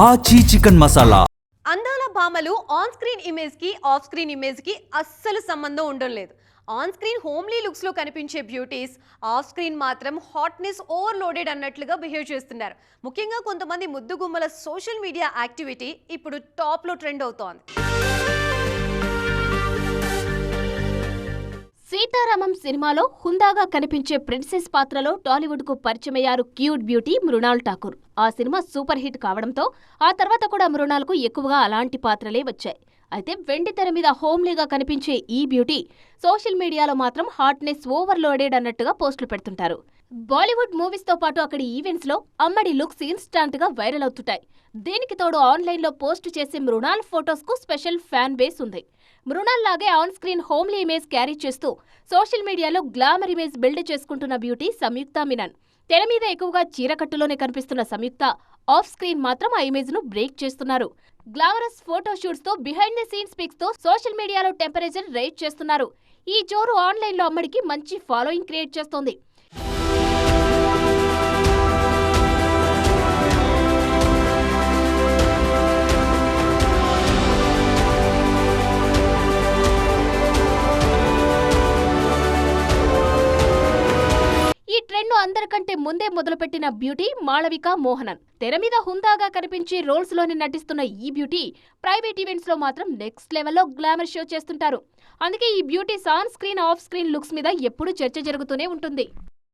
ఆచి చికెన్ మసాలా. అందాల భామలు on screen image కి ఆఫ్ స్క్రీన్ ఇమేజ్ కి అస్సలు సంబంధం ఉండడం లేదు. ఆన్ స్క్రీన్ హోమ్లీ లుక్స్ లో కనిపించే బ్యూటీస్ ఆఫ్ స్క్రీన్ మాత్రం హాట్నెస్ ఓవర్లోడెడ్ అన్నట్లుగా బిహేవ్ చేస్తున్నారు. ముఖ్యంగా కొంతమంది ముద్దుగుమ్మల సోషల్ మీడియా యాక్టివిటీ ఇప్పుడు టాప్ లో ట్రెండ్ అవుతోంది. సీతారామం సినిమాలో హుందాగా కనిపించే ప్రిన్సెస్ పాత్రలో టాలీవుడ్ కు పరిచయమయ్యారు క్యూట్ బ్యూటీ మృణాల్ ఠాకూర్. ఆ సినిమా సూపర్ హిట్ కావడంతో ఆ తర్వాత కూడా మృణాల్కు ఎక్కువగా అలాంటి పాత్రలే వచ్చాయి. అయితే వెండి తెర మీద హోమ్లీగా కనిపించే ఈ బ్యూటీ సోషల్ మీడియాలో మాత్రం హాట్నెస్ ఓవర్లోడెడ్ అన్నట్టుగా పోస్టులు పెడుతుంటారు. బాలీవుడ్ మూవీస్ తో పాటు అక్కడి ఈవెంట్స్ లో అమ్మడి లుక్స్ ఇన్స్టాంట్ గా వైరల్ అవుతుంటాయి. దీనికి తోడు ఆన్లైన్ లో పోస్ట్ చేసే మృణాల్ ఫొటోస్ కు స్పెషల్ ఫ్యాన్ బేస్ ఉంది. మృణాల్ లాగే on screen homely image carry చేస్తూ సోషల్ మీడియాలో గ్లామర్ ఇమేజ్ బిల్డ్ చేసుకుంటున్న బ్యూటీ సంయుక్త మీనన్. తెర మీద ఎక్కువగా చీరకట్టులోనే కనిపిస్తున్న సంయుక్త ఆఫ్ స్క్రీన్ మాత్రం ఆ ఇమేజ్ ను బ్రేక్ చేస్తున్నారు. గ్లామరస్ ఫోటో షూట్స్ తో బిహైండ్ ది సీన్స్ పిక్స్ తో సోషల్ మీడియాలో టెంపరేచర్ రైజ్ చేస్తున్నారు. ఈ జోరు ఆన్లైన్ లో అమ్మడికి మంచి ఫాలోయింగ్ క్రియేట్ చేస్తోంది. ఈ ట్రెండ్ అందరికంటే ముందే మొదలుపెట్టిన బ్యూటీ మాళవిక మోహనన్. తెర మీద హుందాగా కనిపించే రోల్స్ లోనే నటిస్తున్న ఈ బ్యూటీ ప్రైవేట్ ఈవెంట్స్ లో మాత్రం నెక్స్ట్ లెవెల్లో గ్లామర్ షో చేస్తుంటారు. అందుకే ఈ beauty on screen off screen looks మీద ఎప్పుడూ చర్చ జరుగుతూనే ఉంటుంది.